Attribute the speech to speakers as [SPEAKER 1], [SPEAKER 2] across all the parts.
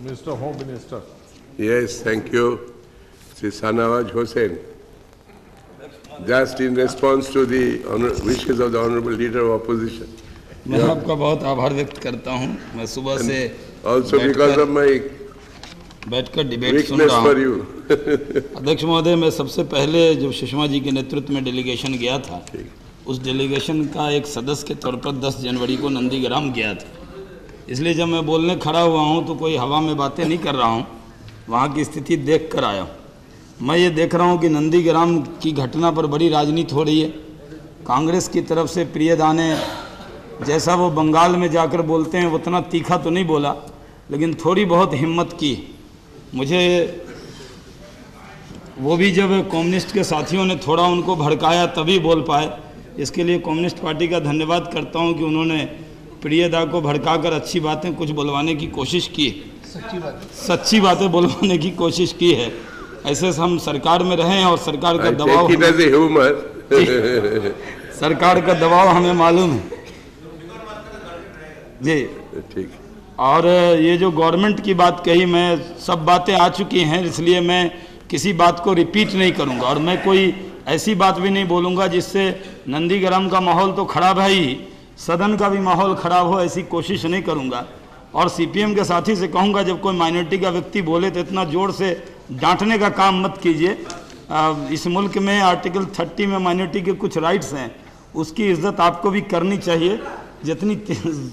[SPEAKER 1] Mr. Home Minister.
[SPEAKER 2] Yes, thank you, Sri Sanawaz Hossain. Just in response to the wishes of the Honourable Leader of Opposition.
[SPEAKER 3] मैं आपका बहुत आभार व्यक्त करता हूँ। मैं सुबह से
[SPEAKER 2] Also because of my
[SPEAKER 3] बैठकर डिबेट सुन
[SPEAKER 2] weakness
[SPEAKER 3] रहा
[SPEAKER 2] for
[SPEAKER 3] हूँ।
[SPEAKER 2] you.
[SPEAKER 3] अध्यक्ष महोदय, मैं सबसे पहले जब सुषमा जी के नेतृत्व में डेलीगेशन गया था, उस डेलीगेशन का एक सदस्य के तौर पर 10 जनवरी को नंदीग्राम गया था। इसलिए जब मैं बोलने खड़ा हुआ हूँ तो कोई हवा में बातें नहीं कर रहा हूँ, वहाँ की स्थिति देख कर आया हूँ। मैं ये देख रहा हूँ कि नंदीग्राम की घटना पर बड़ी राजनीति हो रही है। कांग्रेस की तरफ से प्रियदा ने जैसा वो बंगाल में जाकर बोलते हैं उतना तीखा तो नहीं बोला, लेकिन थोड़ी बहुत हिम्मत की। मुझे वो भी जब कम्युनिस्ट के साथियों ने थोड़ा उनको भड़काया तभी बोल पाए। इसके लिए कम्युनिस्ट पार्टी का धन्यवाद करता हूं कि उन्होंने प्रियदा को भड़काकर अच्छी बातें कुछ बुलवाने की कोशिश की, सच्ची बातें बुलवाने की कोशिश की है। ऐसे हम सरकार में रहें और सरकार का दबाव सरकार का दबाव हमें मालूम है जी।
[SPEAKER 2] ठीक।
[SPEAKER 3] और ये जो गवर्नमेंट की बात कही, मैं सब बातें आ चुकी हैं, इसलिए मैं किसी बात को रिपीट नहीं करूंगा और मैं कोई ऐसी बात भी नहीं बोलूंगा जिससे नंदीग्राम का माहौल तो खराब है ही, सदन का भी माहौल खराब हो, ऐसी कोशिश नहीं करूंगा। और सीपीएम के साथी से कहूंगा, जब कोई माइनॉरिटी का व्यक्ति बोले तो इतना जोर से डांटने का काम मत कीजिए। इस मुल्क में आर्टिकल 30 में माइनॉरिटी के कुछ राइट्स हैं, उसकी इज्जत आपको भी करनी चाहिए। जितनी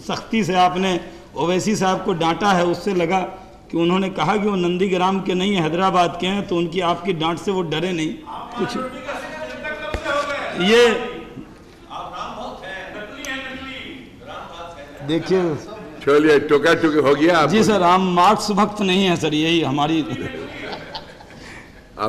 [SPEAKER 3] सख्ती से आपने ओवैसी साहब को डांटा है, उससे लगा कि उन्होंने कहा कि वो नंदीग्राम के नहीं हैदराबाद के हैं, तो उनकी आपकी डांट से वो डरे नहीं कुछ। ये देखिए,
[SPEAKER 2] चलिए टोका टोकी हो गया।
[SPEAKER 3] जी सर, हम मार्क्स भक्त नहीं है सर, यही हमारी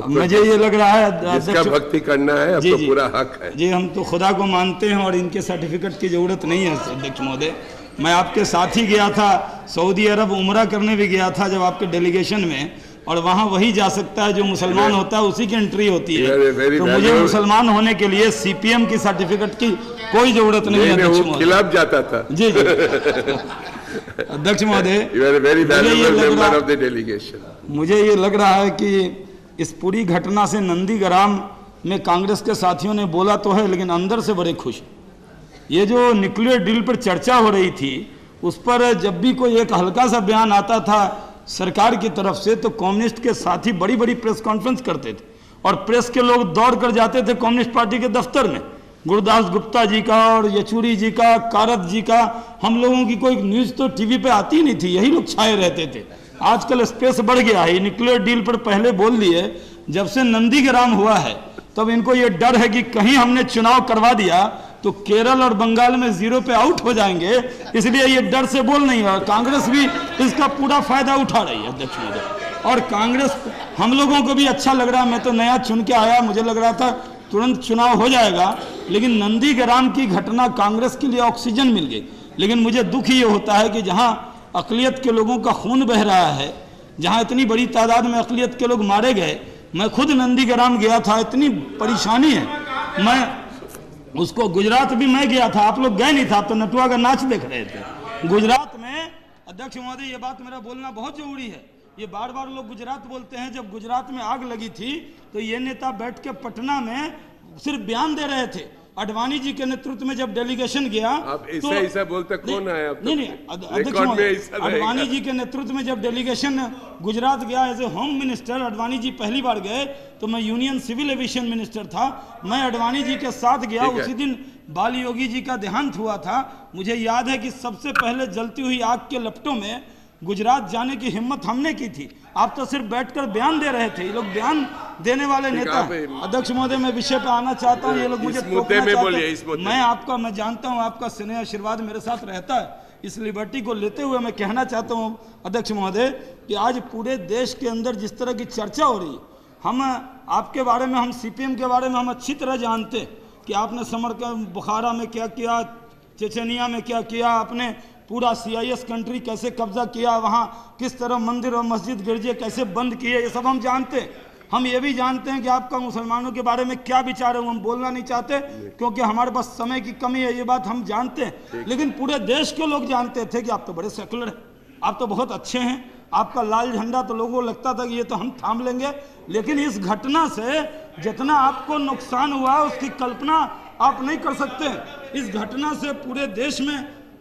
[SPEAKER 3] मुझे ये लग रहा है
[SPEAKER 2] जिसका भक्ति करना है आपको पूरा हक है।
[SPEAKER 3] जी, हम तो खुदा को मानते हैं और इनके सर्टिफिकेट की जरूरत नहीं है अध्यक्ष महोदय। मैं आपके साथ ही गया था, सऊदी अरब उम्रा करने भी गया था जब आपके डेलीगेशन में, और वहाँ वही जा सकता है जो मुसलमान होता है, उसी की एंट्री होती है। तो मुझे मुसलमान होने के लिए सीपीएम की सर्टिफिकेट की कोई जरूरत नहीं है अध्यक्ष महोदय।
[SPEAKER 2] खिलाफ जाता था।
[SPEAKER 3] जी जी अध्यक्ष महोदय, मुझे ये लग रहा है कि इस पूरी घटना से नंदीग्राम में कांग्रेस के साथियों ने बोला तो है, लेकिन अंदर से बड़े खुश। ये जो न्यूक्लियर डील पर चर्चा हो रही थी, उस पर जब भी कोई एक हल्का सा बयान आता था सरकार की तरफ से, तो कम्युनिस्ट के साथी बड़ी बड़ी प्रेस कॉन्फ्रेंस करते थे और प्रेस के लोग दौड़ कर जाते थे कम्युनिस्ट पार्टी के दफ्तर में। गुरदास गुप्ता जी का और येचुरी जी का, कारत जी का, हम लोगों की कोई न्यूज़ तो टीवी पे आती नहीं थी, यही लोग छाए रहते थे। आजकल स्पेस बढ़ गया है। न्यूक्लियर डील पर पहले बोल दिए, जब से नंदीग्राम हुआ है तब इनको ये डर है कि कहीं हमने चुनाव करवा दिया तो केरल और बंगाल में 0 पे आउट हो जाएंगे, इसलिए ये डर से बोल नहीं रहा। कांग्रेस भी इसका पूरा फायदा उठा रही है अध्यक्ष महोदय, और कांग्रेस हम लोगों को भी अच्छा लग रहा है। मैं तो नया चुन के आया, मुझे लग रहा था तुरंत चुनाव हो जाएगा, लेकिन नंदीग्राम की घटना कांग्रेस के लिए ऑक्सीजन मिल गई। लेकिन मुझे दुख ये होता है कि जहाँ अक़लियत के लोगों का खून बह रहा है, जहाँ इतनी बड़ी तादाद में अक़लियत के लोग मारे गए, मैं खुद नंदीग्राम गया था, इतनी परेशानी है। मैं उसको गुजरात भी मैं गया था, आप लोग गए नहीं था, आप तो नटुआ का नाच देख रहे थे गुजरात में। अध्यक्ष महोदय, ये बात मेरा बोलना बहुत जरूरी है। ये बार बार लोग गुजरात बोलते हैं। जब गुजरात में आग लगी थी तो ये नेता बैठ के पटना में सिर्फ बयान दे रहे थे। अडवाणी जी के नेतृत्व में जब डेलीगेशन गया,
[SPEAKER 2] आप तो ऐसा बोलते कौन है?
[SPEAKER 3] नहीं, अध्यक्ष महोदय, अडवाणी जी के नेतृत्व में जब डेलीगेशन गुजरात गया as a home minister, Advani ji पहली बार गए, तो मैं यूनियन सिविल एविएशन मिनिस्टर था, मैं अडवाणी जी के साथ गया। उसी दिन बाल योगी जी का देहांत हुआ था। मुझे याद है कि सबसे पहले जलती हुई आग के लपटों में गुजरात जाने की हिम्मत हमने की थी। आप तो सिर्फ बैठकर बयान दे रहे थे। ये लोग बयान देने वाले नेता। अध्यक्ष महोदय, मैं विषय पे आना चाहता हूँ। ये लोग मुझे मैं जानता हूँ आपका स्नेह आशीर्वाद मेरे साथ रहता है। इस लिबर्टी को लेते हुए मैं कहना चाहता हूँ अध्यक्ष महोदय कि आज पूरे देश के अंदर जिस तरह की चर्चा हो रही है, हम आपके बारे में, हम सीपीएम के बारे में हम अच्छी तरह जानते हैं कि आपने समरकंद बुखारा में क्या किया, चेचनिया में क्या किया, आपने पूरा CIS कंट्री कैसे कब्जा किया, वहाँ किस तरह मंदिर और मस्जिद गिरजे कैसे बंद किए, ये सब हम जानते हैं। हम ये भी जानते हैं कि आपका मुसलमानों के बारे में क्या विचार है, वो हम बोलना नहीं चाहते क्योंकि हमारे पास समय की कमी है, ये बात हम जानते हैं। लेकिन पूरे देश के लोग जानते थे कि आप तो बड़े सेकुलर हैं, आप तो बहुत अच्छे हैं, आपका लाल झंडा तो लोगों को लगता था कि ये तो हम थाम लेंगे, लेकिन इस घटना से जितना आपको नुकसान हुआ उसकी कल्पना आप नहीं कर सकते। इस घटना से पूरे देश में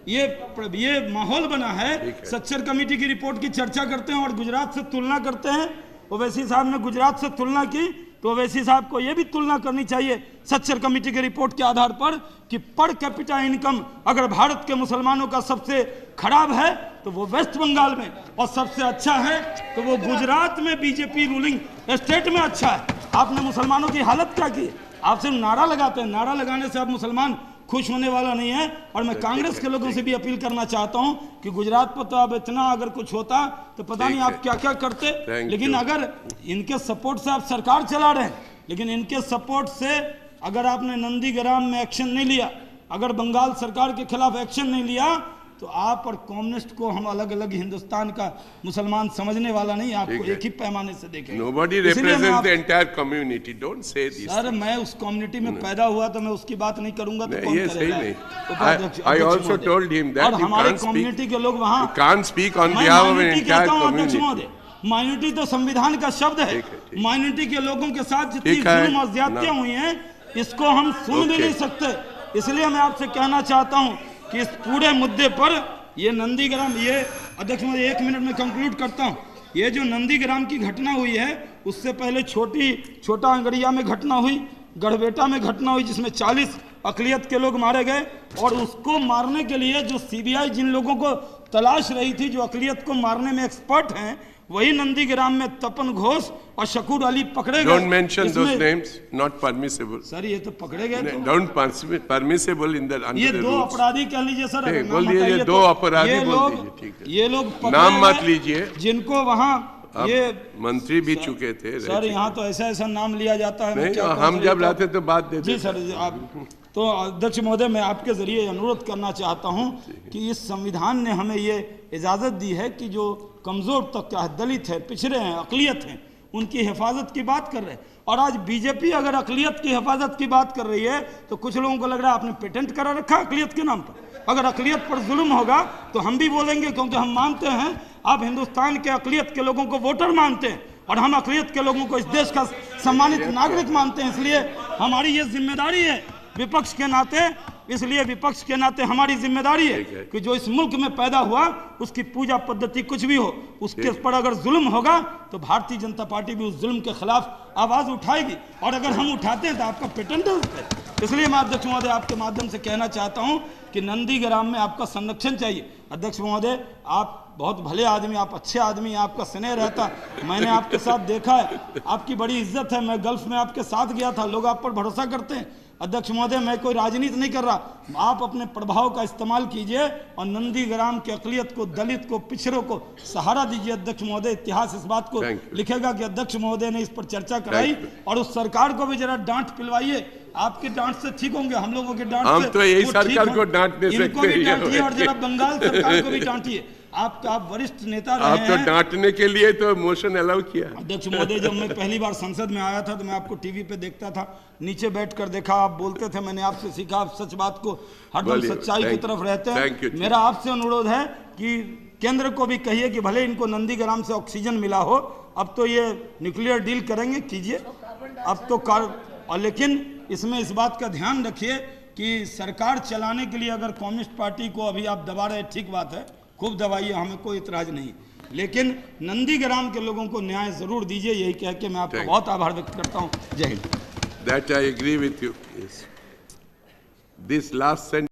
[SPEAKER 3] ये माहौल बना है। सच्चर कमेटी की रिपोर्ट की चर्चा करते हैं और गुजरात से तुलना करते हैं। ओवैसी साहब ने गुजरात से तुलना की, तो ओवैसी साहब को यह भी तुलना करनी चाहिए सच्चर कमेटी की रिपोर्ट के आधार पर कि पर कैपिटा इनकम अगर भारत के मुसलमानों का सबसे खराब है तो वो वेस्ट बंगाल में, और सबसे अच्छा है तो वो गुजरात में बीजेपी रूलिंग स्टेट में अच्छा है। आपने मुसलमानों की हालत क्या की? आप सिर्फ नारा लगाते हैं, नारा लगाने से आप मुसलमान खुश होने वाला नहीं है। और मैं कांग्रेस के लोगों से भी अपील करना चाहता हूं कि गुजरात पर तो अब इतना अगर कुछ होता तो पता नहीं आप क्या क्या करते, लेकिन अगर इनके सपोर्ट से आप सरकार चला रहे हैं, लेकिन इनके सपोर्ट से अगर आपने नंदीग्राम में एक्शन नहीं लिया, अगर बंगाल सरकार के खिलाफ एक्शन नहीं लिया, तो आप और कम्युनिस्ट को हम अलग अलग हिंदुस्तान का मुसलमान समझने वाला नहीं, आपको एक ही पैमाने से देखेंगे।
[SPEAKER 2] Nobody represents the entire community. Don't say this.
[SPEAKER 3] Sir, मैं उस कम्युनिटी में पैदा हुआ तो मैं उसकी बात नहीं करूंगा तो कौन
[SPEAKER 2] ये सही
[SPEAKER 3] करेगा?
[SPEAKER 2] नहीं। I also told him that
[SPEAKER 3] और
[SPEAKER 2] you
[SPEAKER 3] हमारे
[SPEAKER 2] can't
[SPEAKER 3] कम्युनिटी
[SPEAKER 2] speak.
[SPEAKER 3] के लोग वहाँ
[SPEAKER 2] You can't speak on behalf of an entire community.
[SPEAKER 3] Minority तो संविधान का शब्द है। माइनॉरिटी के लोगों के साथ जितनी जुल्म और ज्यादतियां हुई हैं, इसको हम सुन भी नहीं सकते। इसलिए मैं आपसे कहना चाहता हूं कि इस पूरे मुद्दे पर ये नंदीग्राम, ये अध्यक्ष महोदय 1 मिनट में कंक्लूड करता हूं, ये जो नंदीग्राम की घटना हुई है उससे पहले छोटा अंगड़िया में घटना हुई, गढ़बेटा में घटना हुई जिसमें 40 अकलियत के लोग मारे गए, और उसको मारने के लिए जो सीबीआई जिन लोगों को तलाश रही थी, जो अकलियत को मारने में एक्सपर्ट हैं, वही नंदीग्राम में तपन घोष और शकूर अली पकड़े गए।
[SPEAKER 2] Don't mention those names, not permissible.
[SPEAKER 3] Sir ये तो पकड़े गए तो
[SPEAKER 2] Don't permissible in the under
[SPEAKER 3] ये
[SPEAKER 2] the
[SPEAKER 3] दो
[SPEAKER 2] rules.
[SPEAKER 3] अपराधी कह लीजिए सर, अगर नाम
[SPEAKER 2] बोलिए, ये
[SPEAKER 3] हटाइए
[SPEAKER 2] दो
[SPEAKER 3] तो
[SPEAKER 2] अपराधी बोल दीजिए, ठीक है।
[SPEAKER 3] ये लोग पकड़े
[SPEAKER 2] नाम मत
[SPEAKER 3] गए,
[SPEAKER 2] लीजिए।
[SPEAKER 3] जिनको वहाँ ये
[SPEAKER 2] मंत्री भी चुके थे।
[SPEAKER 3] सर यहाँ तो ऐसा नाम लिया जाता है।
[SPEAKER 2] नहीं, हम जब लाते तो बात देते।
[SPEAKER 3] जी सर, आप तो अध्यक्ष महोदय मैं आपके जरिए अनुरोध करना चाहता हूं कि इस संविधान ने हमें ये इजाज़त दी है कि जो कमज़ोर तबका है, दलित है, पिछड़े हैं, अक़लियत हैं, उनकी हिफाजत की बात कर रहे हैं। और आज बीजेपी अगर अक़लियत की हिफाजत की बात कर रही है तो कुछ लोगों को लग रहा है आपने पेटेंट करा रखा अक़लियत के नाम पर। अगर अक़लियत पर जुल्म होगा तो हम भी बोलेंगे, क्योंकि हम मानते हैं आप हिंदुस्तान के अक़लियत के लोगों को वोटर मानते हैं और हम अक़लियत के लोगों को इस देश का सम्मानित नागरिक मानते हैं। इसलिए हमारी ये जिम्मेदारी है विपक्ष के नाते, इसलिए विपक्ष के नाते हमारी जिम्मेदारी है कि जो इस मुल्क में पैदा हुआ उसकी पूजा पद्धति कुछ भी हो, उसके पर अगर जुल्म होगा तो भारतीय जनता पार्टी भी उस जुल्म के खिलाफ आवाज उठाएगी, और अगर हम उठाते हैं तो आपका पेटेंट है उस पर। इसलिए मैं अध्यक्ष महोदय आपके माध्यम से कहना चाहता हूं कि नंदीग्राम में आपका संरक्षण चाहिए। अध्यक्ष महोदय आप बहुत भले आदमी, आप अच्छे आदमी, आपका स्नेह रहता, मैंने आपके साथ देखा है, आपकी बड़ी इज्जत है। मैं गल्फ में आपके साथ गया था, लोग आप पर भरोसा करते हैं। अध्यक्ष महोदय मैं कोई राजनीति नहीं कर रहा, आप अपने प्रभाव का इस्तेमाल कीजिए और नंदीग्राम के अक़लियत को, दलित को, पिछड़ों को सहारा दीजिए। अध्यक्ष महोदय इतिहास इस बात को लिखेगा कि अध्यक्ष महोदय ने इस पर चर्चा कराई, और उस सरकार को भी जरा डांट पिलवाइए। आपके डांट से ठीक होंगे, हम लोगों के डांट से
[SPEAKER 2] तो यही सरकार को डांट दे सकते
[SPEAKER 3] इनको भी डांटिए और जरा बंगाल सरकार को भी डांटिए। आप वरिष्ठ नेता रहे
[SPEAKER 2] आप तो
[SPEAKER 3] हैं।
[SPEAKER 2] डांटने के लिए तो मोशन अलाउ किया।
[SPEAKER 3] अध्यक्ष महोदय जब मैं पहली बार संसद में आया था तो मैं आपको टीवी पे देखता था, नीचे बैठकर देखा, आप बोलते थे, मैंने आपसे सीखा, आप सच बात को हरदम सच्चाई की तरफ रहते हैं। मेरा आपसे अनुरोध है कि केंद्र को भी कहिए कि भले इनको नंदीग्राम से ऑक्सीजन मिला हो, अब तो ये न्यूक्लियर डील करेंगे, कीजिए अब तो और लेकिन इसमें इस बात का ध्यान रखिए कि सरकार चलाने के लिए अगर कम्युनिस्ट पार्टी को अभी आप दबा रहे, ठीक बात है, खूब दबाइए, हमें कोई इतराज नहीं, लेकिन नंदीग्राम के लोगों को न्याय जरूर दीजिए। यही कह के मैं आपका बहुत आभार व्यक्त करता हूं। जय Hind.
[SPEAKER 2] That I agree with you. Yes. This last sentence